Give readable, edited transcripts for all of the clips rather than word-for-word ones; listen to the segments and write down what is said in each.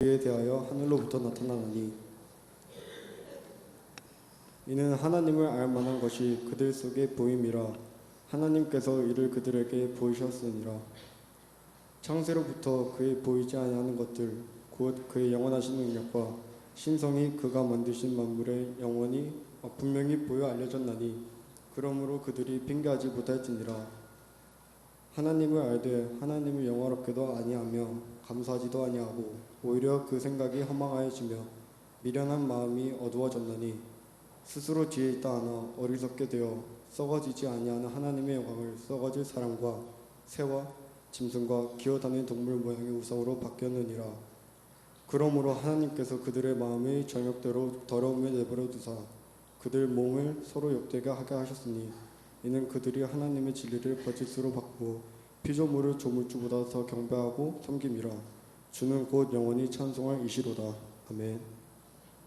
그에 대하여 하늘로부터 나타나나니 이는 하나님을 알 만한 것이 그들 속에 보임이라. 하나님께서 이를 그들에게 보이셨으니라. 창세로부터 그의 보이지 아니하는 것들 곧 그의 영원하신 능력과 신성이 그가 만드신 만물의 영원히 분명히 보여 알려졌나니 그러므로 그들이 핑계하지 못할지니라. 하나님을 알되 하나님을 영화롭게도 아니하며 감사하지도 아니하고 오히려 그 생각이 허망하여지며 미련한 마음이 어두워졌나니 스스로 지혜 있다 하나 어리석게 되어 썩어지지 아니하는 하나님의 영광을 썩어질 사람과 새와 짐승과 기어다니는 동물 모양의 우상으로 바뀌었느니라. 그러므로 하나님께서 그들의 마음의 정욕대로 더러움에 내버려 두사 그들 몸을 서로 욕되게 하게 하셨으니 이는 그들이 하나님의 진리를 거짓으로 바꾸고 피조물을 조물주보다 더 경배하고 섬김이라. 주는 곧 영원히 찬송할 이시로다. 아멘.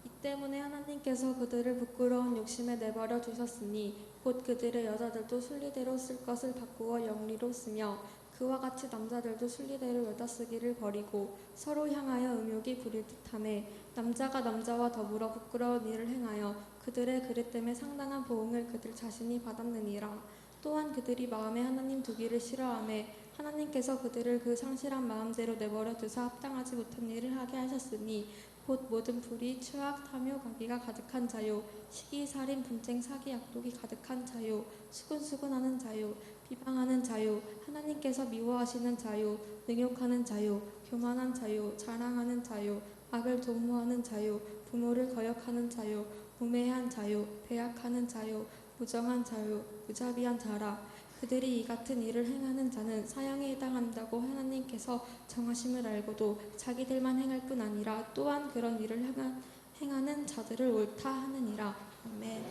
이 때문에 하나님께서 그들을 부끄러운 욕심에 내버려 두셨으니 곧 그들의 여자들도 순리대로 쓸 것을 바꾸어 영리로 쓰며 그와 같이 남자들도 순리대로 여자 쓰기를 버리고 서로 향하여 음욕이 부릴 듯하며 남자가 남자와 더불어 부끄러운 일을 행하여 그들의 그릇 때문에 상당한 보응을 그들 자신이 받았느니라. 또한 그들이 마음에 하나님 두기를 싫어하며 하나님께서 그들을 그 상실한 마음대로 내버려 두사 합당하지 못한 일을 하게 하셨으니 곧 모든 불의, 추악, 탐욕, 악의가 가득한 자요, 시기, 살인, 분쟁, 사기, 악독이 가득한 자요, 수근수근하는 자요, 비방하는 자요, 하나님께서 미워하시는 자요, 능욕하는 자요, 교만한 자요, 자랑하는 자요, 악을 도모하는 자요, 부모를 거역하는 자요, 우매한 자요, 배약하는 자요, 무정한 자요, 무자비한 자라. 그들이 이 같은 일을 행하는 자는 사형에 해당한다고 하나님께서 정하심을 알고도 자기들만 행할 뿐 아니라 또한 그런 일을 행하는 자들을 옳다 하느니라. 아멘.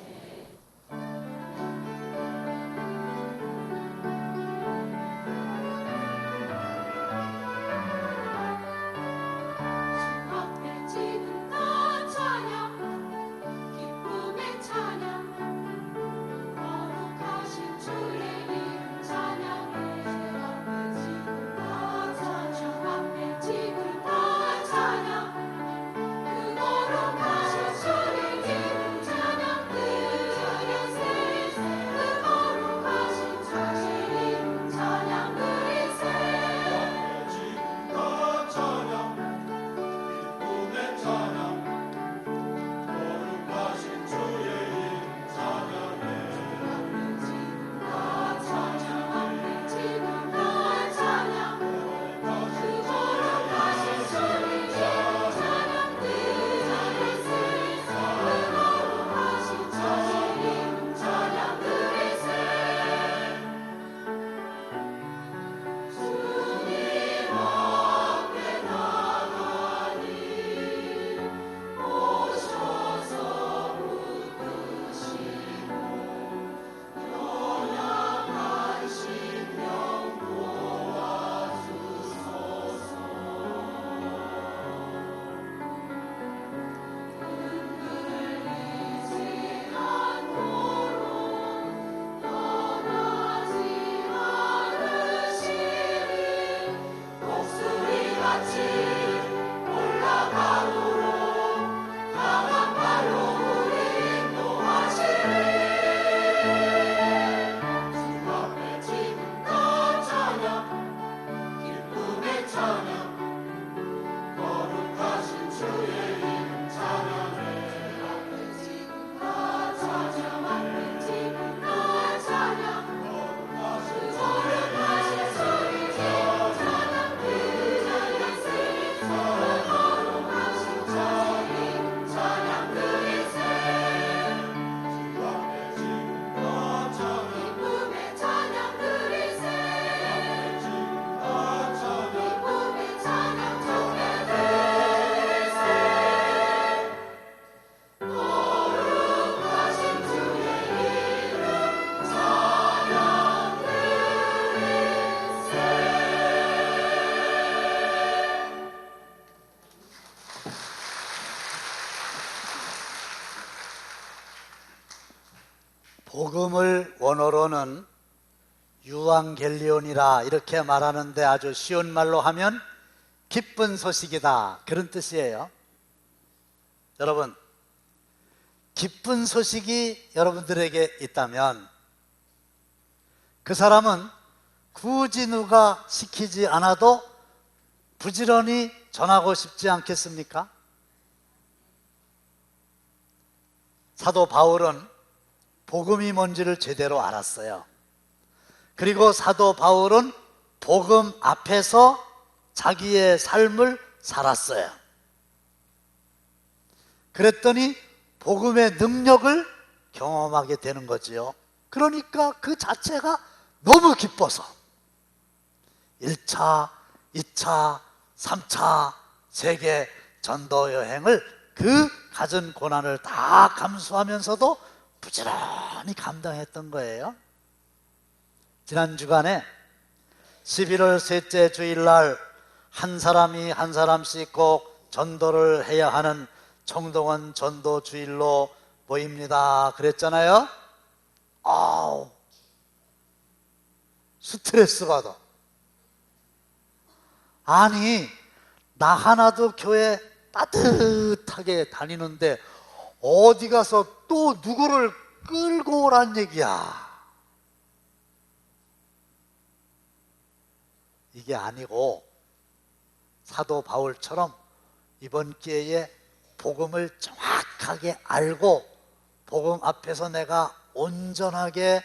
복음을 원어로는 유앙겔리온이라 이렇게 말하는데 아주 쉬운 말로 하면 기쁜 소식이다, 그런 뜻이에요. 여러분, 기쁜 소식이 여러분들에게 있다면 그 사람은 굳이 누가 시키지 않아도 부지런히 전하고 싶지 않겠습니까? 사도 바울은 복음이 뭔지를 제대로 알았어요. 그리고 사도 바울은 복음 앞에서 자기의 삶을 살았어요. 그랬더니 복음의 능력을 경험하게 되는 거지요. 그러니까 그 자체가 너무 기뻐서 1차, 2차, 3차 세계 전도 여행을 그 갖은 고난을 다 감수하면서도 부지런히 감당했던 거예요. 지난 주간에 11월 셋째 주일날 한 사람이 한 사람씩 꼭 전도를 해야 하는 청동원 전도 주일로 모입니다 그랬잖아요. 아우, 스트레스 받아. 아니, 나 하나도 교회 따뜻하게 다니는데 어디 가서 또 누구를 끌고 오란 얘기야. 이게 아니고 사도 바울처럼 이번 기회에 복음을 정확하게 알고 복음 앞에서 내가 온전하게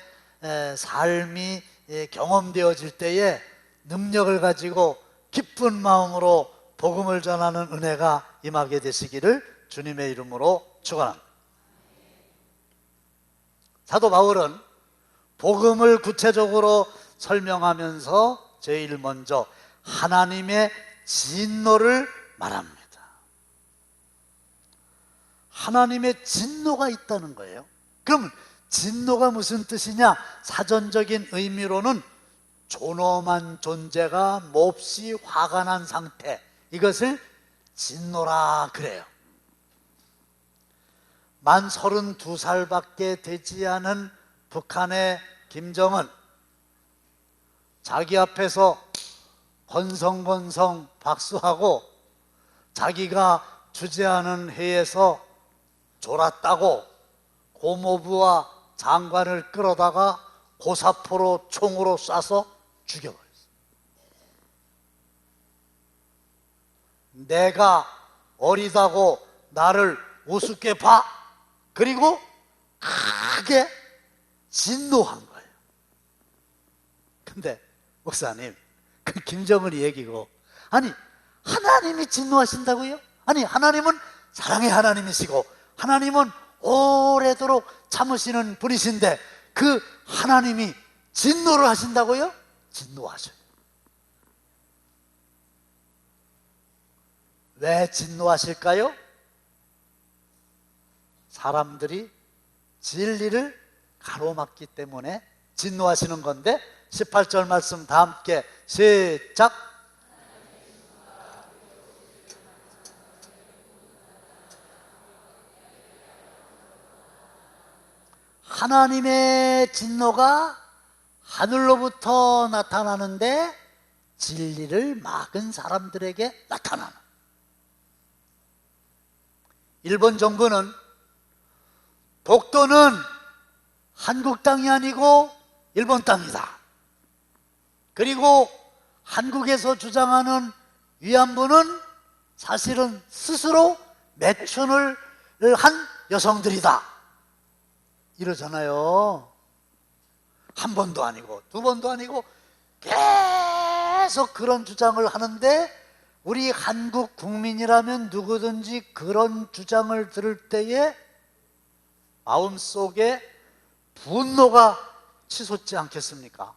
삶이 경험되어질 때에 능력을 가지고 기쁜 마음으로 복음을 전하는 은혜가 임하게 되시기를 주님의 이름으로 축원합니다. 사도 바울은 복음을 구체적으로 설명하면서 제일 먼저 하나님의 진노를 말합니다. 하나님의 진노가 있다는 거예요. 그럼 진노가 무슨 뜻이냐? 사전적인 의미로는 존엄한 존재가 몹시 화가 난 상태, 이것을 진노라 그래요. 만 32살밖에 되지 않은 북한의 김정은, 자기 앞에서 건성건성 박수하고 자기가 주재하는 회에서 졸았다고 고모부와 장관을 끌어다가 고사포로 총으로 쏴서 죽여버렸어요. 내가 어리다고 나를 우습게 봐? 그리고 크게 진노한 거예요. 근데 목사님, 그 김정은이 얘기고, 아니 하나님이 진노하신다고요? 아니 하나님은 사랑의 하나님이시고 하나님은 오래도록 참으시는 분이신데 그 하나님이 진노를 하신다고요? 진노하셔요. 왜 진노하실까요? 사람들이 진리를 가로막기 때문에 진노하시는 건데, 18절 말씀 다 함께 시작. 하나님의 진노가 하늘로부터 나타나는데 진리를 막은 사람들에게 나타나는. 일본 정부는 독도는 한국 땅이 아니고 일본 땅이다. 그리고 한국에서 주장하는 위안부는 사실은 스스로 매춘을 한 여성들이다, 이러잖아요. 한 번도 아니고 두 번도 아니고 계속 그런 주장을 하는데, 우리 한국 국민이라면 누구든지 그런 주장을 들을 때에 마음속에 분노가 치솟지 않겠습니까?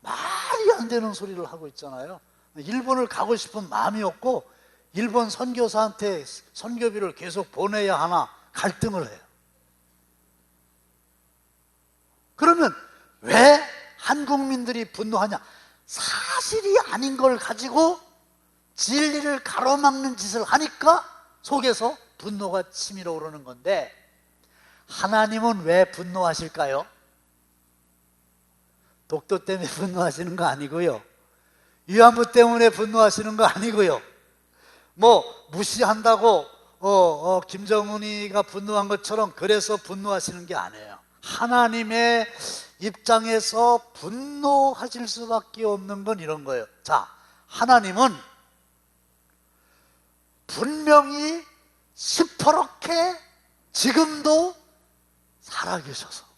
말이 안 되는 소리를 하고 있잖아요. 일본을 가고 싶은 마음이 없고 일본 선교사한테 선교비를 계속 보내야 하나 갈등을 해요. 그러면 왜 한국민들이 분노하냐? 사실이 아닌 걸 가지고 진리를 가로막는 짓을 하니까 속에서 분노가 치밀어 오르는 건데, 하나님은 왜 분노하실까요? 독도 때문에 분노하시는 거 아니고요. 위안부 때문에 분노하시는 거 아니고요. 뭐 무시한다고 김정은이가 분노한 것처럼 그래서 분노하시는 게 아니에요. 하나님의 입장에서 분노하실 수밖에 없는 건 이런 거예요. 자, 하나님은 분명히 시퍼렇게 지금도 살아계셔서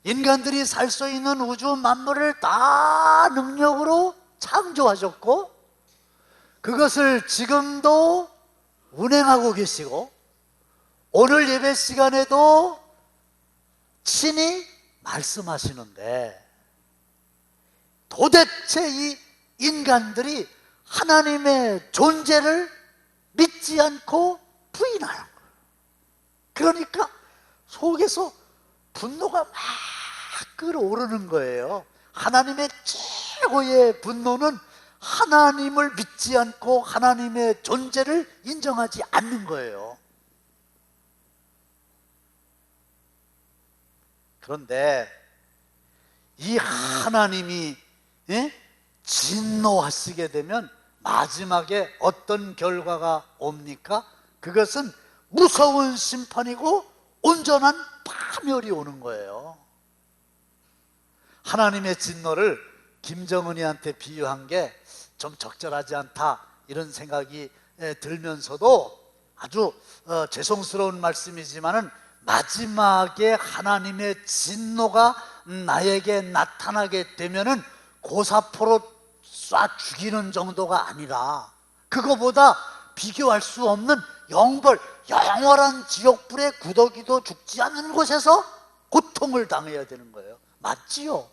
인간들이 살 수 있는 우주 만물을 다 능력으로 창조하셨고 그것을 지금도 운행하고 계시고 오늘 예배 시간에도 친히 말씀하시는데 도대체 이 인간들이 하나님의 존재를 믿지 않고 부인하는 거예요. 그러니까 속에서 분노가 막 끓어오르는 거예요. 하나님의 최고의 분노는 하나님을 믿지 않고 하나님의 존재를 인정하지 않는 거예요. 그런데 이 하나님이 진노하시게 되면 마지막에 어떤 결과가 옵니까? 그것은 무서운 심판이고 온전한 파멸이 오는 거예요. 하나님의 진노를 김정은이한테 비유한 게 좀 적절하지 않다 이런 생각이 들면서도 아주 죄송스러운 말씀이지만은 마지막에 하나님의 진노가 나에게 나타나게 되면은 고사포로 쏴 죽이는 정도가 아니라 그거보다 비교할 수 없는 영벌, 영원한 지옥불에 구더기도 죽지 않는 곳에서 고통을 당해야 되는 거예요. 맞지요?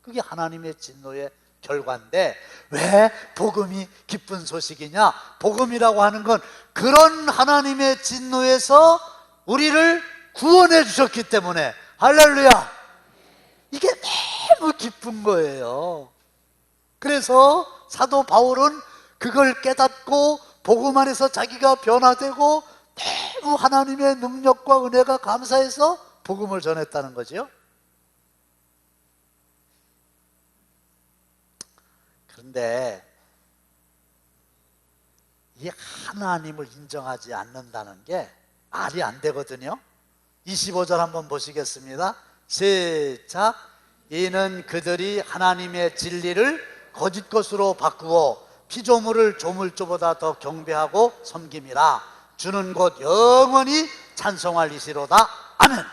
그게 하나님의 진노의 결과인데 왜 복음이 기쁜 소식이냐? 복음이라고 하는 건 그런 하나님의 진노에서 우리를 구원해 주셨기 때문에 할렐루야! 이게 너무 기쁜 거예요. 그래서 사도 바울은 그걸 깨닫고 복음 안에서 자기가 변화되고 너무 하나님의 능력과 은혜가 감사해서 복음을 전했다는 거죠. 그런데 이 하나님을 인정하지 않는다는 게 말이 안 되거든요. 25절 한번 보시겠습니다. 시작. 이는 그들이 하나님의 진리를 거짓 것으로 바꾸어 피조물을 조물주보다 더 경배하고 섬김이라. 주는 곧 영원히 찬송할 이시로다. 아멘.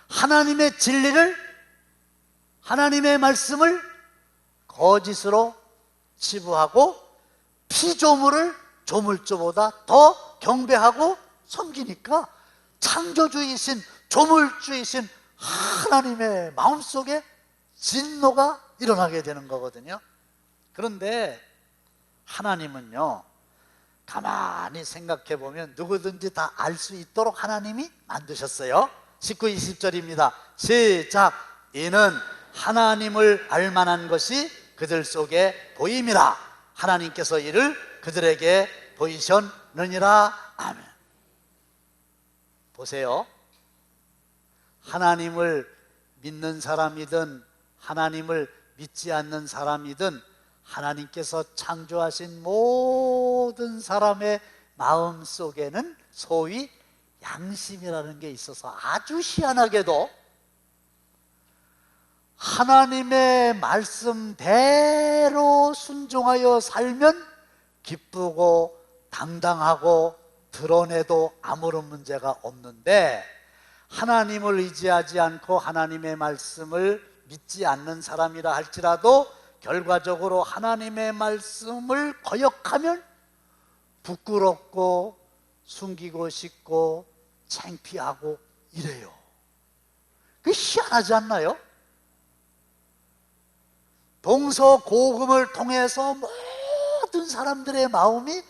하나님의 진리를, 하나님의 말씀을 거짓으로 치부하고 피조물을 조물주보다 더 경배하고 섬기니까 창조주이신 조물주이신 하나님의 마음속에 진노가 일어나게 되는 거거든요. 그런데 하나님은요, 가만히 생각해 보면 누구든지 다 알 수 있도록 하나님이 만드셨어요. 19, 20절입니다. 시작. 이는 하나님을 알만한 것이 그들 속에 보임이라. 하나님께서 이를 그들에게 보이셨느니라. 아멘. 보세요. 하나님을 믿는 사람이든 하나님을 믿지 않는 사람이든 하나님께서 창조하신 모든 사람의 마음 속에는 소위 양심이라는 게 있어서 아주 희한하게도 하나님의 말씀대로 순종하여 살면 기쁘고 당당하고 드러내도 아무런 문제가 없는데, 하나님을 의지하지 않고 하나님의 말씀을 믿지 않는 사람이라 할지라도 결과적으로 하나님의 말씀을 거역하면 부끄럽고 숨기고 싶고 창피하고 이래요. 그게 희한하지 않나요? 동서고금을 통해서 모든 사람들의 마음이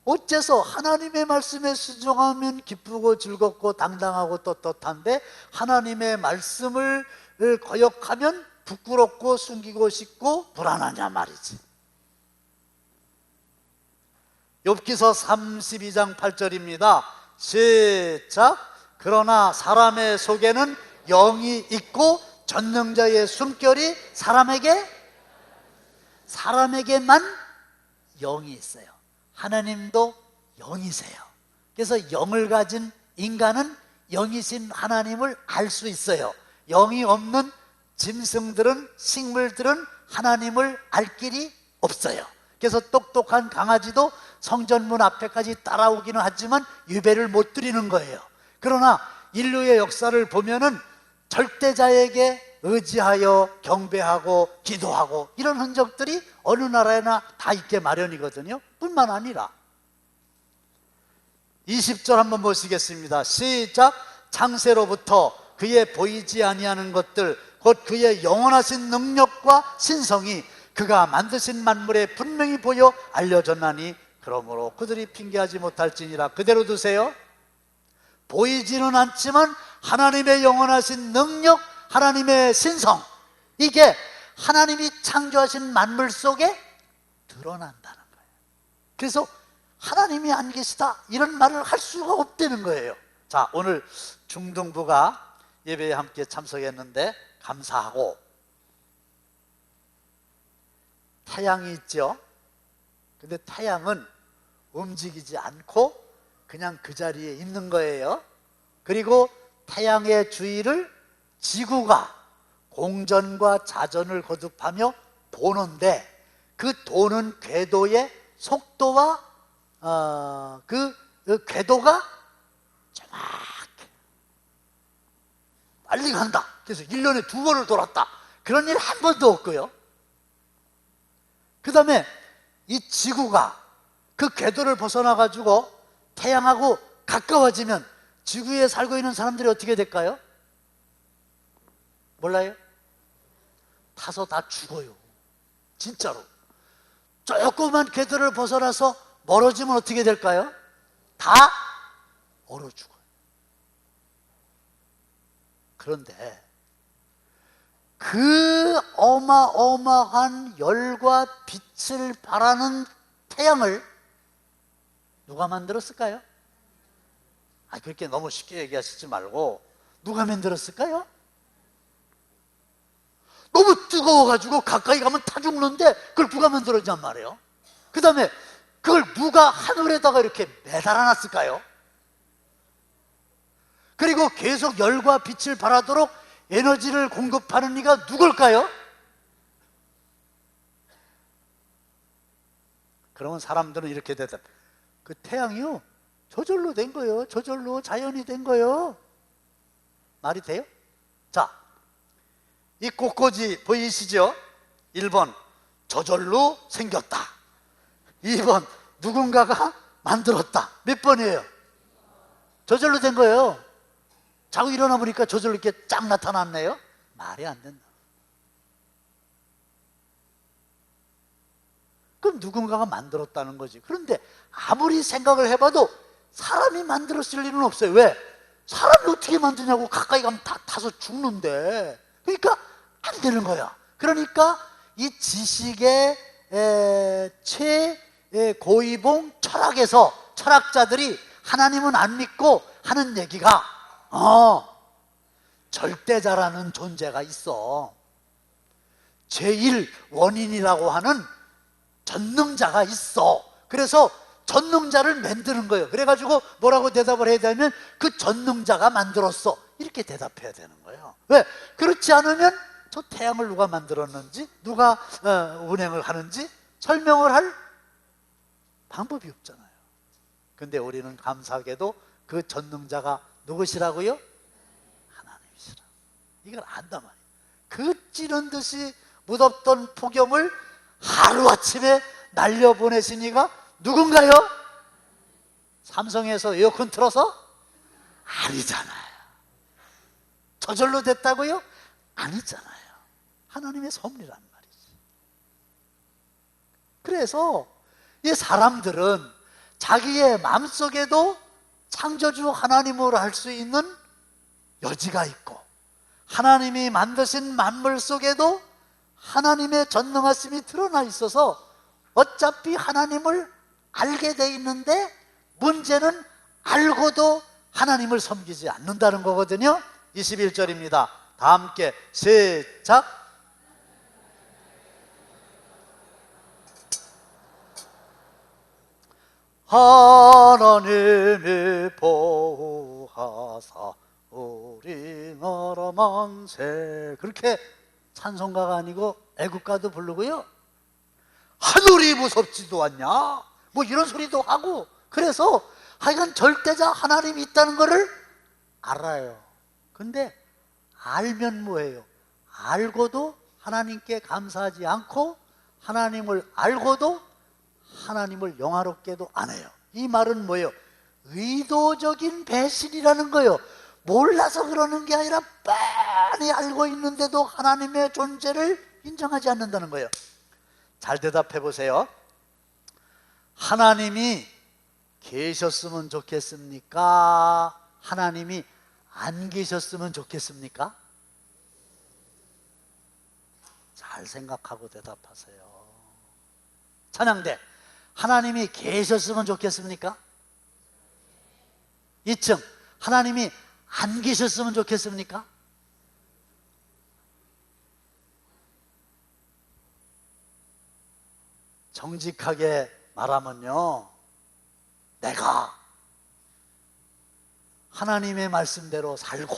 어째서 하나님의 말씀에 순종하면 기쁘고 즐겁고 당당하고 떳떳한데 하나님의 말씀을 거역하면 부끄럽고 숨기고 싶고 불안하냐 말이지. 욥기서 32장 8절입니다. 시작. 그러나 사람의 속에는 영이 있고 전능자의 숨결이 사람에게만 영이 있어요. 하나님도 영이세요. 그래서 영을 가진 인간은 영이신 하나님을 알 수 있어요. 영이 없는 짐승들은, 식물들은 하나님을 알 길이 없어요. 그래서 똑똑한 강아지도 성전문 앞에까지 따라오기는 하지만 예배를 못 드리는 거예요. 그러나 인류의 역사를 보면은 절대자에게 의지하여 경배하고 기도하고 이런 흔적들이 어느 나라에나 다 있게 마련이거든요. 뿐만 아니라 20절 한번 보시겠습니다. 시작. 창세로부터 그의 보이지 아니하는 것들 곧 그의 영원하신 능력과 신성이 그가 만드신 만물에 분명히 보여 알려졌나니 그러므로 그들이 핑계하지 못할지니라. 그대로 두세요. 보이지는 않지만 하나님의 영원하신 능력, 하나님의 신성, 이게 하나님이 창조하신 만물 속에 드러난다는 거예요. 그래서 하나님이 안 계시다 이런 말을 할 수가 없다는 거예요. 자, 오늘 중등부가 예배에 함께 참석했는데 감사하고, 태양이 있죠. 근데 태양은 움직이지 않고 그냥 그 자리에 있는 거예요. 그리고 태양의 주위를 지구가 공전과 자전을 거듭하며 도는데, 그 도는 궤도의 속도와 그 궤도가 정확해 빨리 간다. 그래서 1년에 2번을 돌았다. 그런 일 한 번도 없고요. 그 다음에 이 지구가 그 궤도를 벗어나 가지고 태양하고 가까워지면 지구에 살고 있는 사람들이 어떻게 될까요? 몰라요? 타서 다 죽어요. 진짜로. 조그만 궤도를 벗어나서 멀어지면 어떻게 될까요? 다 얼어 죽어요. 그런데 그 어마어마한 열과 빛을 발하는 태양을 누가 만들었을까요? 그렇게 너무 쉽게 얘기하시지 말고, 누가 만들었을까요? 너무 뜨거워가지고 가까이 가면 타 죽는데 그걸 누가 만들었냔 말이에요. 그 다음에 그걸 누가 하늘에다가 이렇게 매달아 놨을까요? 그리고 계속 열과 빛을 발하도록 에너지를 공급하는 이가 누굴까요? 그러면 사람들은 이렇게 대답, 그 태양이요 저절로 된 거예요. 저절로 자연이 된 거예요. 말이 돼요? 자, 이 꽃꽂이 보이시죠? 1번 저절로 생겼다, 2번 누군가가 만들었다. 몇 번이에요? 저절로 된 거예요. 자고 일어나 보니까 저절로 이렇게 쫙 나타났네요. 말이 안 된다. 그럼 누군가가 만들었다는 거지. 그런데 아무리 생각을 해봐도 사람이 만들었을 일은 없어요. 왜? 사람이 어떻게 만드냐고. 가까이 가면 다 타서 죽는데. 그러니까 안 되는 거야. 그러니까 이 지식의 최고위봉 철학에서 철학자들이 하나님은 안 믿고 하는 얘기가 절대자라는 존재가 있어. 제1 원인이라고 하는 전능자가 있어. 그래서 전능자를 만드는 거예요. 그래가지고 뭐라고 대답을 해야 되냐면 그 전능자가 만들었어, 이렇게 대답해야 되는 거예요. 왜? 그렇지 않으면 저 태양을 누가 만들었는지, 누가 운행을 하는지 설명을 할 방법이 없잖아요. 근데 우리는 감사하게도 그 전능자가 누구시라고요? 하나님이시라. 이걸 안단 말이에요. 그 찌른 듯이 무덥던 폭염을 하루아침에 날려보내신 이가 누군가요? 삼성에서 에어컨 틀어서? 아니잖아요. 저절로 됐다고요? 아니잖아요. 하나님의 섭리란 말이지. 그래서 이 사람들은 자기의 마음속에도 창조주 하나님으로 할 수 있는 여지가 있고, 하나님이 만드신 만물 속에도 하나님의 전능하심이 드러나 있어서 어차피 하나님을 알게 돼 있는데, 문제는 알고도 하나님을 섬기지 않는다는 거거든요. 21절입니다. 다 함께 시작. 하나님이 보호하사 우리 나라 만세. 그렇게 찬송가가 아니고 애국가도 부르고요, 하늘이 무섭지도 않냐 뭐 이런 소리도 하고, 그래서 하여간 절대자 하나님이 있다는 것을 알아요. 근데 알면 뭐예요? 알고도 하나님께 감사하지 않고, 하나님을 알고도 하나님을 영화롭게도 안 해요. 이 말은 뭐예요? 의도적인 배신이라는 거예요. 몰라서 그러는 게 아니라 뻔히 알고 있는데도 하나님의 존재를 인정하지 않는다는 거예요. 잘 대답해 보세요. 하나님이 계셨으면 좋겠습니까? 하나님이 안 계셨으면 좋겠습니까? 잘 생각하고 대답하세요. 찬양대, 하나님이 계셨으면 좋겠습니까? 2층, 하나님이 안 계셨으면 좋겠습니까? 정직하게 말하면요, 내가 하나님의 말씀대로 살고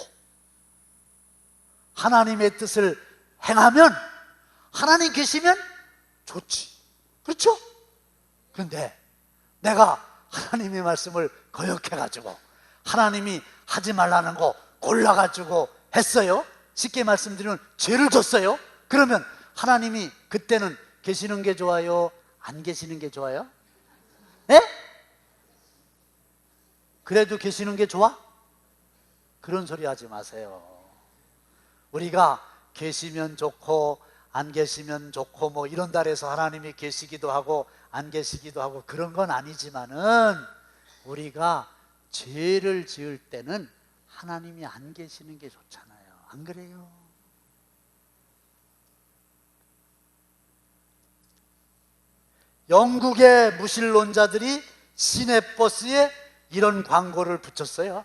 하나님의 뜻을 행하면 하나님 계시면 좋지, 그렇죠? 근데 내가 하나님의 말씀을 거역해가지고 하나님이 하지 말라는 거 골라가지고 했어요. 쉽게 말씀드리면 죄를 졌어요. 그러면 하나님이 그때는 계시는 게 좋아요? 안 계시는 게 좋아요? 예? 그래도 계시는 게 좋아? 그런 소리 하지 마세요. 우리가 계시면 좋고 안 계시면 좋고 뭐 이런다 해서 하나님이 계시기도 하고 안 계시기도 하고 그런 건 아니지만은, 우리가 죄를 지을 때는 하나님이 안 계시는 게 좋잖아요. 안 그래요? 영국의 무신론자들이 시내버스에 이런 광고를 붙였어요.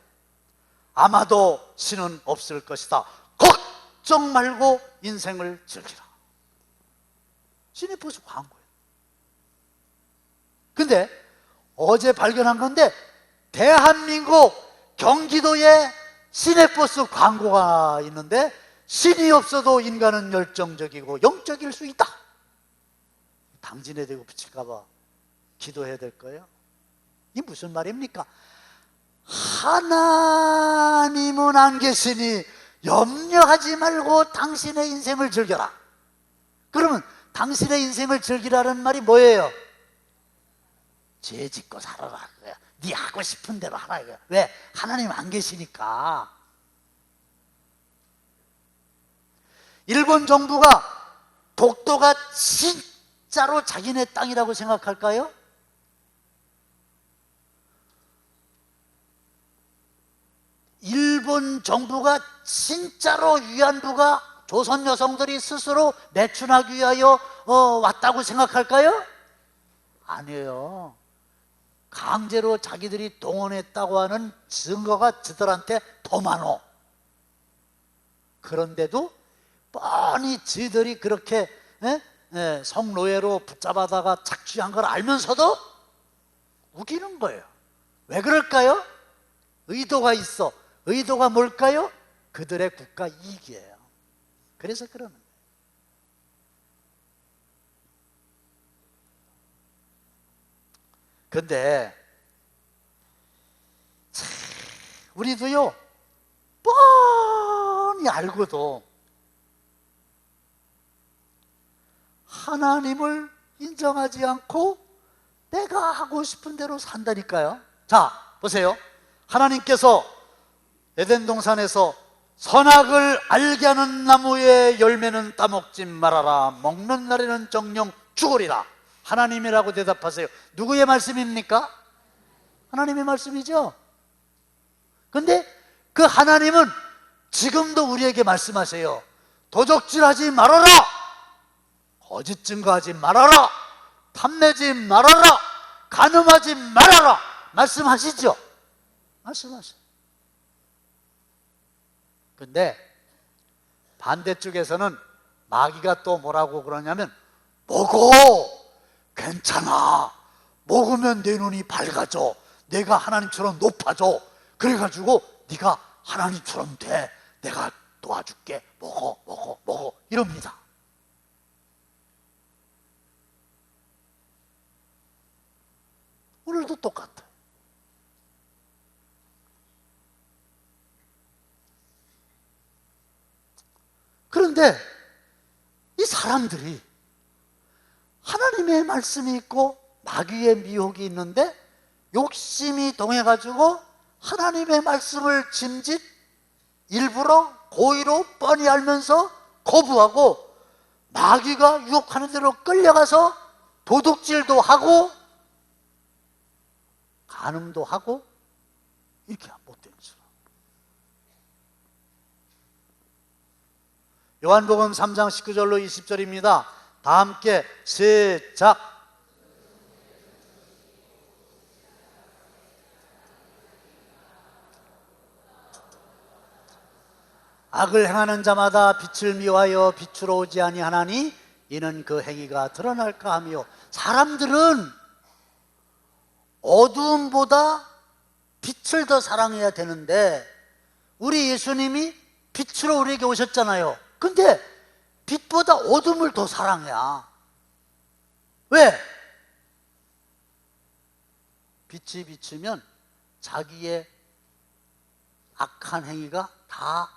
아마도 신은 없을 것이다. 걱정 말고 인생을 즐기라. 시내버스 광고예요. 근데 어제 발견한 건데, 대한민국 경기도에 시내버스 광고가 있는데, 신이 없어도 인간은 열정적이고 영적일 수 있다. 당진에 대고 붙일까 봐 기도해야 될 거예요. 이게 무슨 말입니까? 하나님은 안 계시니 염려하지 말고 당신의 인생을 즐겨라. 그러면 당신의 인생을 즐기라는 말이 뭐예요? 죄 짓고 살아라. 네 하고 싶은 대로 하라. 왜? 하나님 안 계시니까. 일본 정부가 독도가 진짜로 자기네 땅이라고 생각할까요? 일본 정부가 진짜로 위안부가 조선 여성들이 스스로 매춘하기 위하여 왔다고 생각할까요? 아니에요. 강제로 자기들이 동원했다고 하는 증거가 저들한테 더 많어. 그런데도 뻔히 지들이 그렇게 성노예로 붙잡아다가 착취한 걸 알면서도 우기는 거예요. 왜 그럴까요? 의도가 있어. 의도가 뭘까요? 그들의 국가 이익이에요. 그래서 그러는 거예요. 근데 우리도요, 뻔히 알고도 하나님을 인정하지 않고 내가 하고 싶은 대로 산다니까요. 자, 보세요. 하나님께서 에덴 동산에서 선악을 알게 하는 나무의 열매는 따먹지 말아라. 먹는 날에는 정령 죽으리라. 하나님이라고 대답하세요. 누구의 말씀입니까? 하나님의 말씀이죠. 근데 그 하나님은 지금도 우리에게 말씀하세요. 도적질하지 말아라. 거짓 증거하지 말아라. 탐내지 말아라. 간음하지 말아라. 말씀하시죠? 말씀하세요. 근데 반대쪽에서는 마귀가 또 뭐라고 그러냐면 먹어! 괜찮아! 먹으면 내 눈이 밝아져. 내가 하나님처럼 높아져. 그래가지고 네가 하나님처럼 돼. 내가 도와줄게. 먹어, 먹어, 먹어. 이럽니다. 오늘도 똑같아. 그런데 이 사람들이 하나님의 말씀이 있고 마귀의 미혹이 있는데 욕심이 동해가지고 하나님의 말씀을 짐짓 일부러 고의로 뻔히 알면서 거부하고 마귀가 유혹하는 대로 끌려가서 도둑질도 하고 간음도 하고 이렇게 못된 사람. 요한복음 3장 19절로 20절입니다. 다 함께 시작. 악을 행하는 자마다 빛을 미워하여 빛으로 오지 아니하나니 이는 그 행위가 드러날까 하며, 사람들은 어두움보다 빛을 더 사랑해야 되는데 우리 예수님이 빛으로 우리에게 오셨잖아요. 근데 빛보다 어둠을 더 사랑해야. 왜? 빛이 비추면 자기의 악한 행위가 다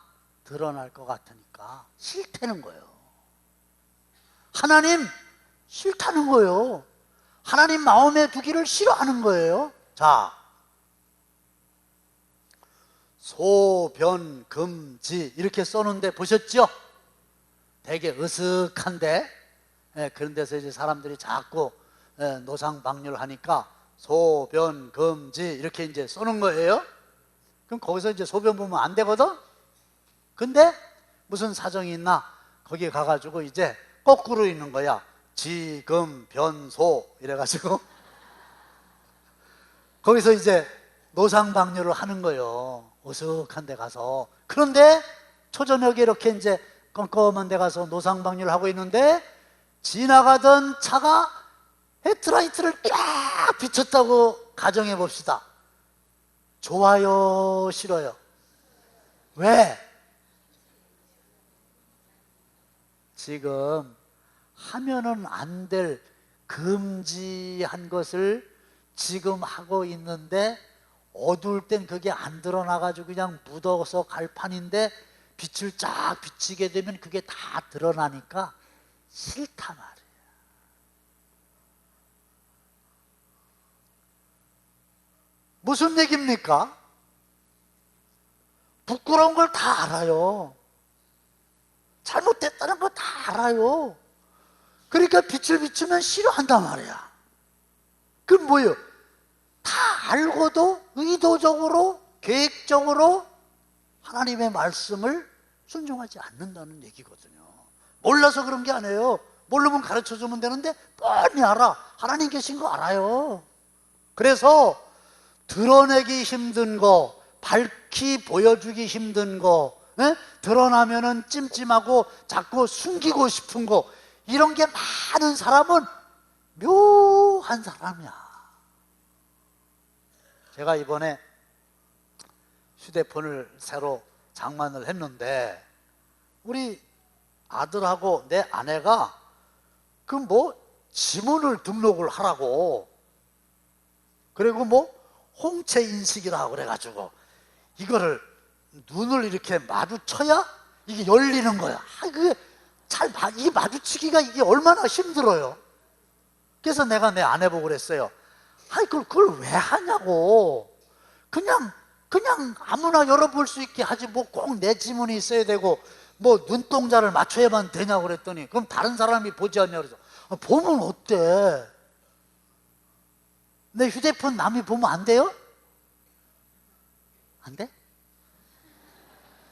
드러날 것 같으니까 싫다는 거예요. 하나님 싫다는 거예요. 하나님 마음에 두기를 싫어하는 거예요. 자, 소변금지 이렇게 써놓은데 보셨죠? 되게 으슥한데, 그런 데서 이제 사람들이 자꾸 노상방뇨하니까 소변금지 이렇게 이제 써놓은 거예요. 그럼 거기서 이제 소변 보면 안 되거든? 근데 무슨 사정이 있나? 거기 가가지고 이제 거꾸로 있는 거야. 지금 변소 이래가지고 거기서 이제 노상방뇨를 하는 거예요. 어색한 데 가서. 그런데 초저녁에 이렇게 이제 껌껌한 데 가서 노상방뇨를 하고 있는데 지나가던 차가 헤드라이트를 쫙 비췄다고 가정해 봅시다. 좋아요, 싫어요? 왜? 지금 하면은 안 될 금지한 것을 지금 하고 있는데 어두울 땐 그게 안 드러나가지고 그냥 묻어서 갈 판인데 빛을 쫙 비치게 되면 그게 다 드러나니까 싫단 말이에요. 무슨 얘기입니까? 부끄러운 걸 다 알아요. 잘못됐다는 거 다 알아요. 그러니까 빛을 비추면 싫어한단 말이야. 그럼 뭐예요? 다 알고도 의도적으로 계획적으로 하나님의 말씀을 순종하지 않는다는 얘기거든요. 몰라서 그런 게 아니에요. 모르면 가르쳐주면 되는데 뻔히 알아. 하나님 계신 거 알아요. 그래서 드러내기 힘든 거, 밝히 보여주기 힘든 거, 드러나면은 찜찜하고 자꾸 숨기고 싶은 거, 이런 게 많은 사람은 묘한 사람이야. 제가 이번에 휴대폰을 새로 장만을 했는데 우리 아들하고 내 아내가 그 뭐 지문을 등록을 하라고, 그리고 뭐 홍채 인식이라고 그래가지고 이거를 눈을 이렇게 마주쳐야 이게 열리는 거야. 이게 마주치기가 이게 얼마나 힘들어요. 그래서 내가 내 아내 보고 그랬어요. 그걸 왜 하냐고. 그냥 아무나 열어볼 수 있게 하지 뭐 꼭 내 지문이 있어야 되고 뭐 눈동자를 맞춰야만 되냐고 그랬더니, 그럼 다른 사람이 보지 않냐 그래서 보면 어때? 내 휴대폰 남이 보면 안 돼요? 안 돼?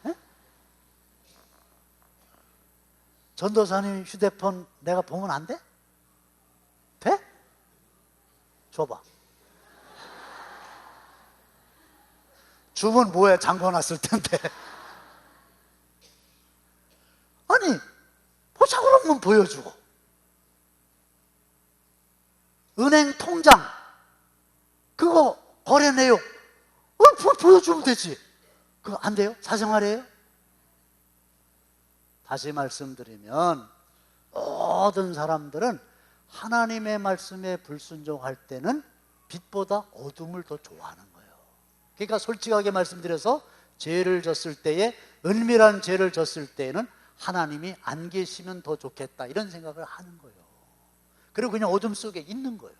네? 전도사님 휴대폰 내가 보면 안 돼? 돼? 줘봐. 주문 뭐해? 잠궈놨을 텐데. 아니, 보자 그러면 보여주고. 은행 통장, 그거 거래 내역, 보여주면 되지. 그거 안 돼요? 사생활이에요? 다시 말씀드리면, 모든 사람들은 하나님의 말씀에 불순종할 때는 빛보다 어둠을 더 좋아하는 거예요. 그러니까 솔직하게 말씀드려서 죄를 졌을 때에, 은밀한 죄를 졌을 때에는 하나님이 안 계시면 더 좋겠다, 이런 생각을 하는 거예요. 그리고 그냥 어둠 속에 있는 거예요.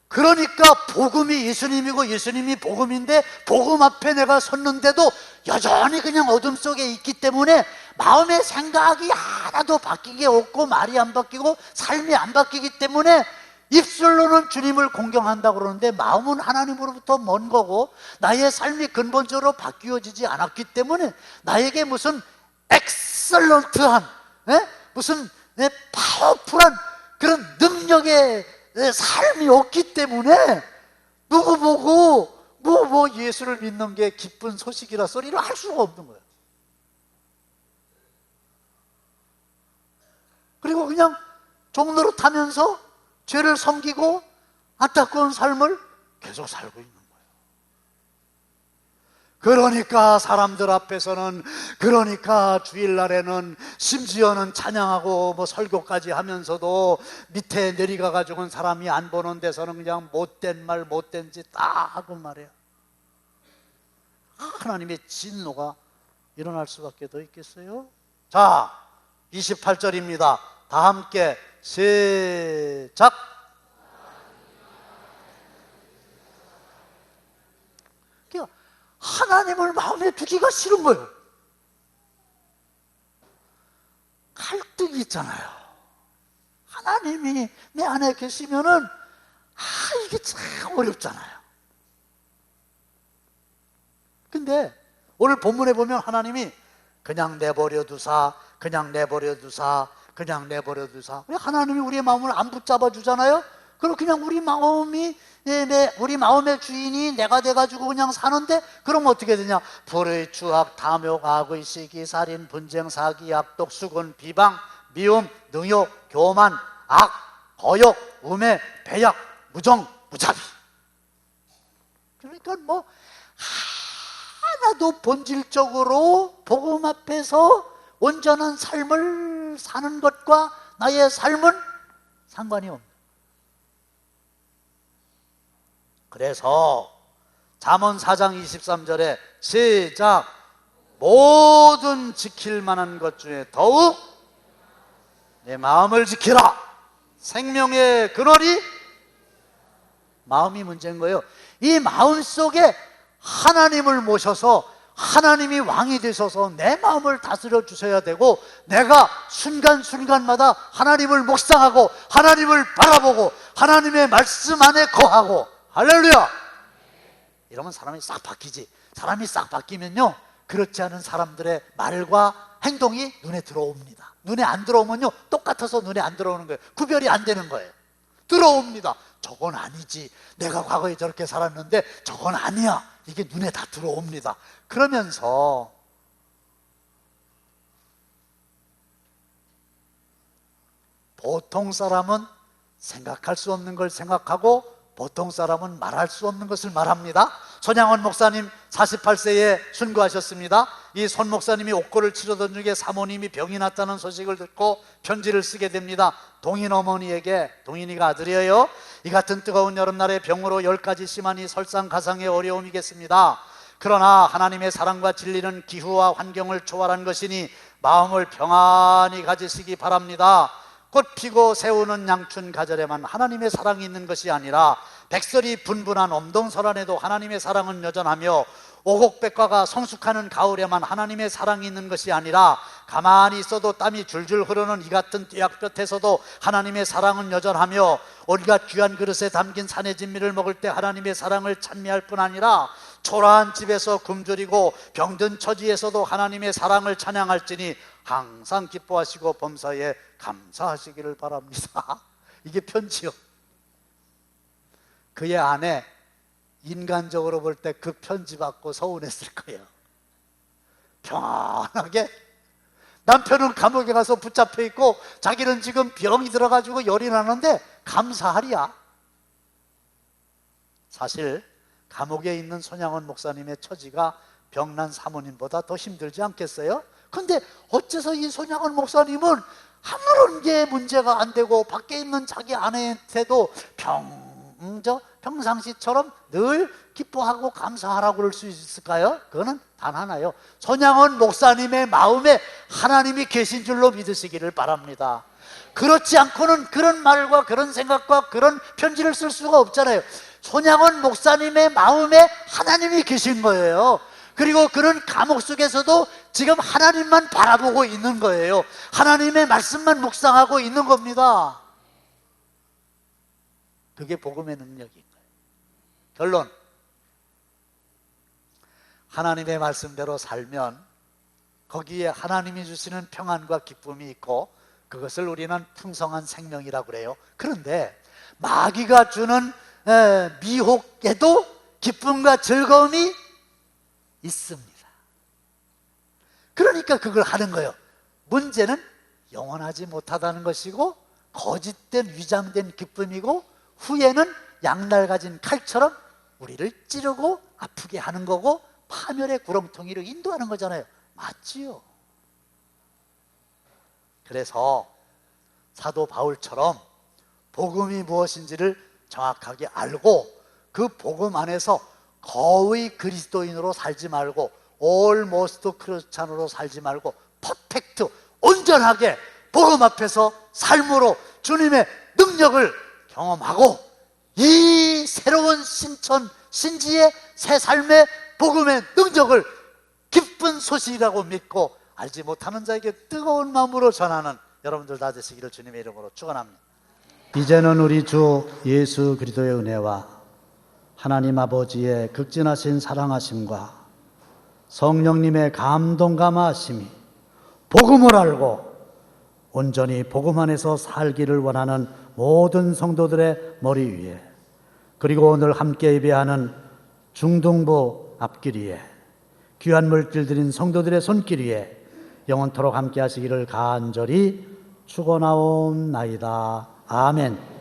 그러니까 복음이 예수님이고 예수님이 복음인데 복음 앞에 내가 섰는데도 여전히 그냥 어둠 속에 있기 때문에 마음의 생각이 하나도 바뀐 게 없고 말이 안 바뀌고 삶이 안 바뀌기 때문에 입술로는 주님을 공경한다고 그러는데 마음은 하나님으로부터 먼 거고 나의 삶이 근본적으로 바뀌어지지 않았기 때문에 나에게 무슨 엑설런트한, 무슨 파워풀한 그런 능력의 삶이 없기 때문에 누구 보고 뭐 예수를 믿는 게 기쁜 소식이라 소리를 할 수가 없는 거예요. 그리고 그냥 종로로 타면서 죄를 섬기고 안타까운 삶을 계속 살고 있는 거예요. 그러니까 사람들 앞에서는, 그러니까 주일날에는 심지어는 찬양하고 뭐 설교까지 하면서도 밑에 내려가 가지고는 사람이 안 보는 데서는 그냥 못된 말 못된 짓 다 하고 말이에요. 하나님의 진노가 일어날 수밖에 더 있겠어요? 자, 28절입니다. 다 함께 시작. 하나님을 마음에 두기가 싫은 거예요. 갈등이 있잖아요. 하나님이 내 안에 계시면은 이게 참 어렵잖아요. 근데 오늘 본문에 보면 하나님이 그냥 내버려 두사, 그냥 내버려 두사, 그냥 내버려 두사. 하나님이 우리의 마음을 안 붙잡아 주잖아요. 그럼 그냥 우리 마음이 우리 마음의 주인이 내가 돼가지고 그냥 사는데, 그럼 어떻게 되냐? 불의, 추악, 탐욕, 악의, 시기, 살인, 분쟁, 사기, 악독, 수군, 비방, 미움, 능욕, 교만, 악, 거역, 우매, 배약, 무정, 무자비. 그러니까 뭐 하나도 본질적으로 복음 앞에서 온전한 삶을 사는 것과 나의 삶은 상관이 없는. 그래서 잠언 4장 23절에 시작. 모든 지킬 만한 것 중에 더욱 내 마음을 지키라. 생명의 근원이 마음이 문제인 거예요. 이 마음 속에 하나님을 모셔서 하나님이 왕이 되셔서 내 마음을 다스려 주셔야 되고, 내가 순간순간마다 하나님을 묵상하고 하나님을 바라보고 하나님의 말씀 안에 거하고, 할렐루야! 이러면 사람이 싹 바뀌지. 사람이 싹 바뀌면요, 그렇지 않은 사람들의 말과 행동이 눈에 들어옵니다. 눈에 안 들어오면요, 똑같아서 눈에 안 들어오는 거예요. 구별이 안 되는 거예요. 들어옵니다. 저건 아니지. 내가 과거에 저렇게 살았는데 저건 아니야. 이게 눈에 다 들어옵니다. 그러면서 보통 사람은 생각할 수 없는 걸 생각하고 보통 사람은 말할 수 없는 것을 말합니다. 손양원 목사님 48세에 순교하셨습니다. 이 손 목사님이 옥고를 치르던 중에 사모님이 병이 났다는 소식을 듣고 편지를 쓰게 됩니다. 동인 어머니에게, 동인이가 아들이에요. 이 같은 뜨거운 여름날에 병으로 10가지 심하니 설상가상의 어려움이겠습니다. 그러나 하나님의 사랑과 진리는 기후와 환경을 초월한 것이니 마음을 평안히 가지시기 바랍니다. 꽃 피고 새우는 양춘 가절에만 하나님의 사랑이 있는 것이 아니라 백설이 분분한 엄동설안에도 하나님의 사랑은 여전하며 오곡백과가 성숙하는 가을에만 하나님의 사랑이 있는 것이 아니라 가만히 있어도 땀이 줄줄 흐르는 이 같은 뙤약볕에서도 하나님의 사랑은 여전하며 온갖 귀한 그릇에 담긴 산의 진미를 먹을 때 하나님의 사랑을 찬미할 뿐 아니라 초라한 집에서 굶주리고 병든 처지에서도 하나님의 사랑을 찬양할지니 항상 기뻐하시고 범사에 감사하시기를 바랍니다. 이게 편지요. 그의 아내 인간적으로 볼 때 그 편지 받고 서운했을 거예요. 평안하게 남편은 감옥에 가서 붙잡혀 있고 자기는 지금 병이 들어가지고 열이 나는데 감사하리야. 사실 감옥에 있는 손양원 목사님의 처지가 병난 사모님보다 더 힘들지 않겠어요? 근데 어째서 이 손양원 목사님은 아무런 게 문제가 안 되고 밖에 있는 자기 아내한테도 평상시처럼 늘 기뻐하고 감사하라고 그럴 수 있을까요? 그거는 단 하나요. 손양원 목사님의 마음에 하나님이 계신 줄로 믿으시기를 바랍니다. 그렇지 않고는 그런 말과 그런 생각과 그런 편지를 쓸 수가 없잖아요. 손양원 목사님의 마음에 하나님이 계신 거예요. 그리고 그런 감옥 속에서도 지금 하나님만 바라보고 있는 거예요. 하나님의 말씀만 묵상하고 있는 겁니다. 그게 복음의 능력인 거예요. 결론, 하나님의 말씀대로 살면 거기에 하나님이 주시는 평안과 기쁨이 있고 그것을 우리는 풍성한 생명이라고 그래요. 그런데 마귀가 주는 미혹에도 기쁨과 즐거움이 있습니다. 그러니까 그걸 하는 거예요. 문제는 영원하지 못하다는 것이고 거짓된 위장된 기쁨이고 후에는 양날 가진 칼처럼 우리를 찌르고 아프게 하는 거고 파멸의 구렁텅이로 인도하는 거잖아요. 맞지요? 그래서 사도 바울처럼 복음이 무엇인지를 정확하게 알고 그 복음 안에서 거의 그리스도인으로 살지 말고 almost 크리스찬으로 살지 말고 퍼펙트, 온전하게 복음 앞에서 삶으로 주님의 능력을 경험하고 이 새로운 신천, 신지의 새 삶의 복음의 능력을 기쁜 소식이라고 믿고 알지 못하는 자에게 뜨거운 마음으로 전하는 여러분들 다 되시기를 주님의 이름으로 축원합니다. 이제는 우리 주 예수 그리스도의 은혜와 하나님 아버지의 극진하신 사랑하심과 성령님의 감동 감화하심이 복음을 알고 온전히 복음 안에서 살기를 원하는 모든 성도들의 머리 위에, 그리고 오늘 함께 예배하는 중등부 앞길 위에, 귀한 물질 드린 성도들의 손길 위에 영원토록 함께 하시기를 간절히 축원하옵나이다. 아멘.